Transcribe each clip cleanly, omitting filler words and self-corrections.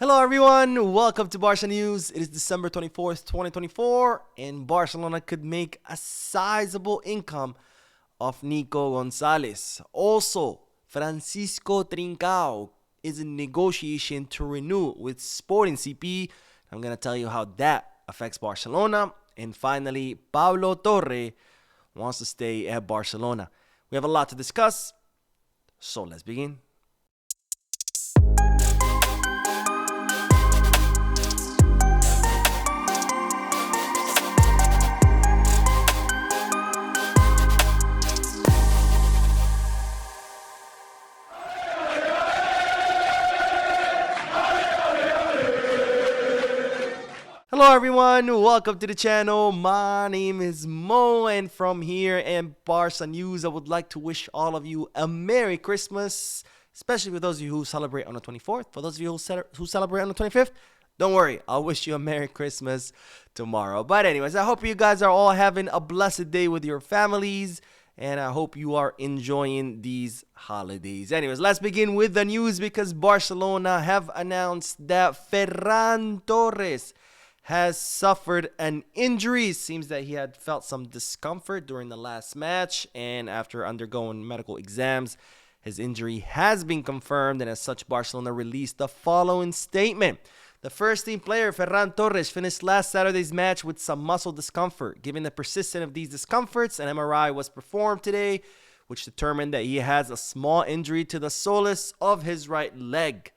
Hello everyone, welcome to Barca News. It is December 24th, 2024, and Barcelona could make a sizable income off Nico Gonzalez. Also, Francisco Trincao is in negotiation to renew with Sporting CP. I'm going to tell you how that affects Barcelona. And finally, Pablo Torre wants to stay at Barcelona. We have a lot to discuss, so let's begin. Hello everyone, welcome to the channel. My name is Mo, and from here in Barca News, I would like to wish all of you a Merry Christmas, especially for those of you who celebrate on the 24th. For those of you who celebrate on the 25th, don't worry, I'll wish you a Merry Christmas tomorrow. But anyways, I hope you guys are all having a blessed day with your families, and I hope you are enjoying these holidays. Anyways, let's begin with the news because Barcelona have announced that Ferran Torres has suffered an injury. Seems that he had felt some discomfort during the last match, and after undergoing medical exams, his injury has been confirmed, and as such, Barcelona released the following statement. The first team player, Ferran Torres, finished last Saturday's match with some muscle discomfort. Given the persistence of these discomforts, an MRI was performed today, which determined that he has a small injury to the soleus of his right leg.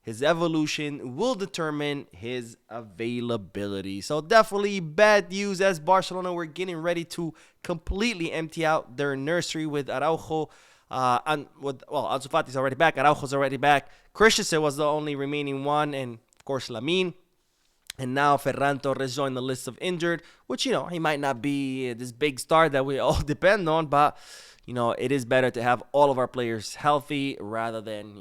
His evolution will determine his availability. So definitely bad news as Barcelona were getting ready to completely empty out their nursery with Araujo. Ansu Fati's already back. Araujo's already back. Christensen was the only remaining one, and of course Lamine. And now Ferran Torres joined the list of injured, which, he might not be this big star that we all depend on, but, it is better to have all of our players healthy rather than,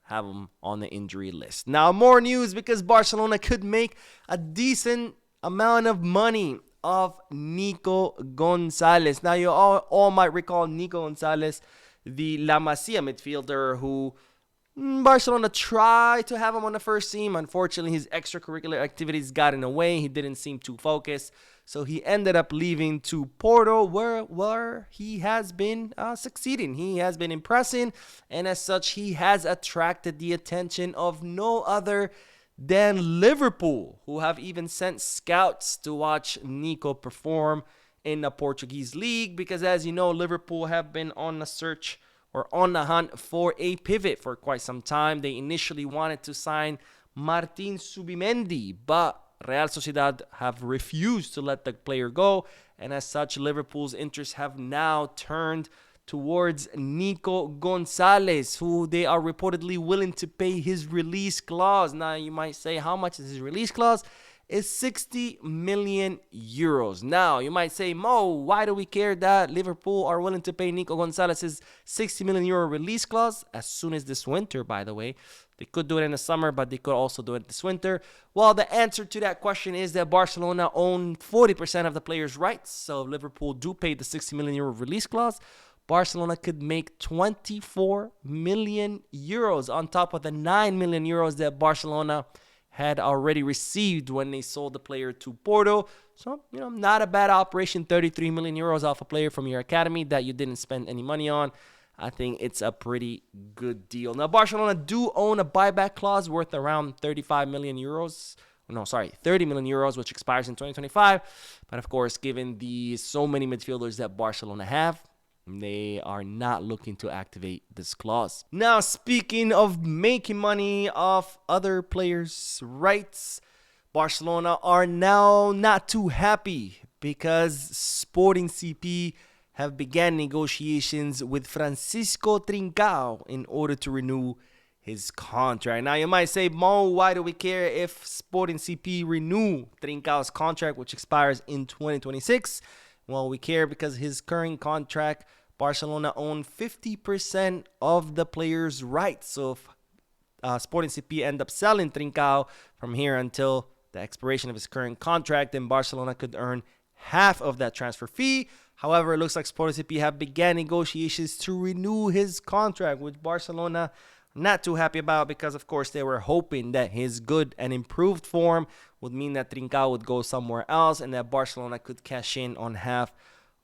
have them on the injury list. Now, more news because Barcelona could make a decent amount of money off Nico Gonzalez. Now, you all might recall Nico Gonzalez, the La Masia midfielder who Barcelona tried to have him on the first team. Unfortunately, his extracurricular activities got in the way. He didn't seem too focused. So he ended up leaving to Porto, where he has been succeeding. He has been impressing, and as such, he has attracted the attention of no other than Liverpool, who have even sent scouts to watch Nico perform in the Portuguese league. Because as you know, Liverpool have been on the search or on the hunt for a pivot for quite some time. They initially wanted to sign Martin Zubimendi, but Real Sociedad have refused to let the player go, and as such, Liverpool's interests have now turned towards Nico Gonzalez, who they are reportedly willing to pay his release clause. Now, you might say, how much is his release clause? It's 60 million euros. Now, you might say, Mo, why do we care that Liverpool are willing to pay Nico Gonzalez's 60 million euro release clause as soon as this winter, by the way? They could do it in the summer, but they could also do it this winter. Well, the answer to that question is that Barcelona own 40% of the player's rights. So if Liverpool do pay the 60 million euro release clause, Barcelona could make 24 million euros on top of the 9 million euros that Barcelona had already received when they sold the player to Porto. So, not a bad operation. 33 million euros off a player from your academy that you didn't spend any money on. I think it's a pretty good deal. Now, Barcelona do own a buyback clause worth around 35 million euros. No, sorry, 30 million euros, which expires in 2025. But of course, given the so many midfielders that Barcelona have, they are not looking to activate this clause. Now, speaking of making money off other players' rights, Barcelona are now not too happy because Sporting CP have began negotiations with Francisco Trincao in order to renew his contract. Now, you might say, Mo, why do we care if Sporting CP renew Trincao's contract, which expires in 2026? Well, we care because his current contract, Barcelona own 50% of the player's rights. So if Sporting CP end up selling Trincao from here until the expiration of his current contract, then Barcelona could earn half of that transfer fee. However, it looks like Sporting CP have began negotiations to renew his contract, which Barcelona not too happy about, because of course they were hoping that his good and improved form would mean that Trincao would go somewhere else and that Barcelona could cash in on half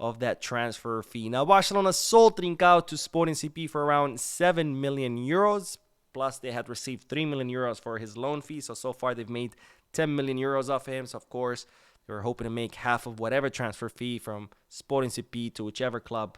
of that transfer fee. Now Barcelona sold Trincao to Sporting CP for around 7 million euros, plus they had received 3 million euros for his loan fee. So far they've made 10 million euros off him. So of course they were hoping to make half of whatever transfer fee from Sporting CP to whichever club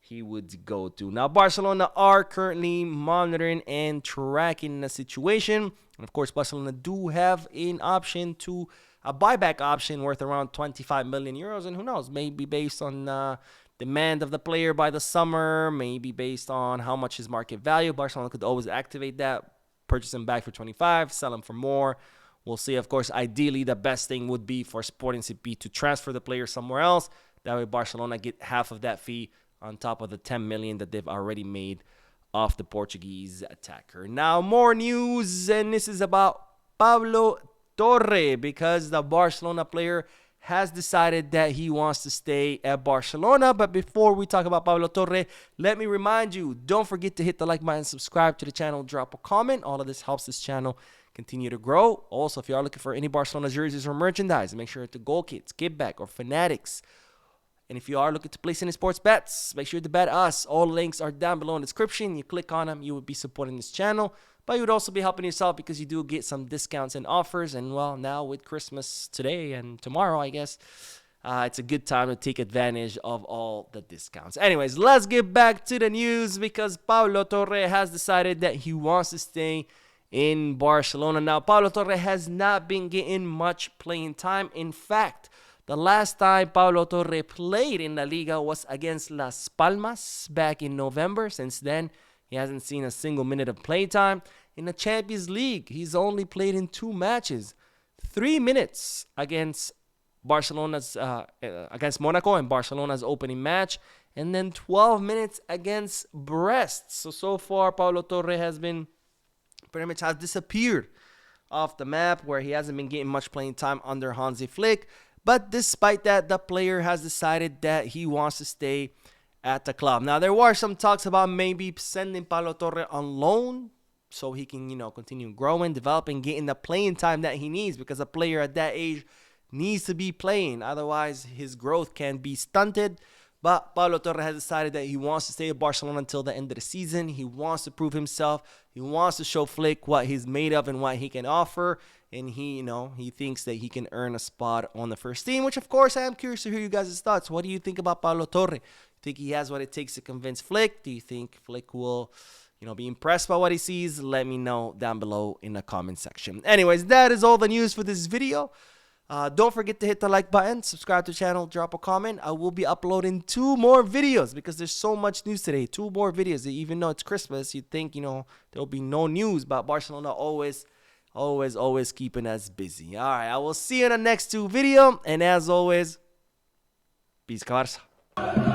he would go to. Now Barcelona are currently monitoring and tracking the situation, and of course Barcelona do have an option to a buyback option worth around 25 million euros, and who knows, maybe based on demand of the player by the summer, maybe based on how much his market value, Barcelona could always activate that, purchase him back for 25, sell him for more. We'll see. Of course, ideally the best thing would be for Sporting CP to transfer the player somewhere else. That way Barcelona get half of that fee on top of the 10 million that they've already made off the Portuguese attacker. Now more news, and this is about Pablo Torre, because the Barcelona player has decided that he wants to stay at Barcelona. But before we talk about Pablo Torre, let me remind you, don't forget to hit the like button, subscribe to the channel, drop a comment. All of this helps this channel continue to grow. Also, if you are looking for any Barcelona jerseys or merchandise, make sure to Goal Kits, Give Back, or Fanatics. And if you are looking to place any sports bets, make sure to bet us. All links are down below in the description. You click on them, you would be supporting this channel. But you would also be helping yourself, because you do get some discounts and offers. And, well, now with Christmas today and tomorrow, I guess, it's a good time to take advantage of all the discounts. Anyways, let's get back to the news, because Pablo Torre has decided that he wants to stay in Barcelona. Now, Pablo Torre has not been getting much playing time. In fact, the last time Pablo Torre played in La Liga was against Las Palmas back in November. Since then, he hasn't seen a single minute of play time. In the Champions League, he's only played in 2 matches. 3 minutes against against Monaco and Barcelona's opening match, and then 12 minutes against Brest. So far, Pablo Torre has been pretty much has disappeared off the map, where he hasn't been getting much playing time under Hansi Flick. But despite that, the player has decided that he wants to stay at the club. Now, there were some talks about maybe sending Pablo Torre on loan so he can, continue growing, developing, getting the playing time that he needs, because a player at that age needs to be playing. Otherwise, his growth can be stunted. But Pablo Torre has decided that he wants to stay at Barcelona until the end of the season. He wants to prove himself. He wants to show Flick what he's made of and what he can offer. And he thinks that he can earn a spot on the first team, which, of course, I am curious to hear you guys' thoughts. What do you think about Pablo Torre? You think he has what it takes to convince Flick? Do you think Flick will, be impressed by what he sees? Let me know down below in the comment section. Anyways, that is all the news for this video. Don't forget to hit the like button, subscribe to the channel, drop a comment. I will be uploading 2 more videos, because there's so much news today. 2 more videos. Even though it's Christmas, you'd think, there'll be no news, but Barcelona always keeping us busy. All right, I will see you in the next 2 videos, and as always, peace, Barca.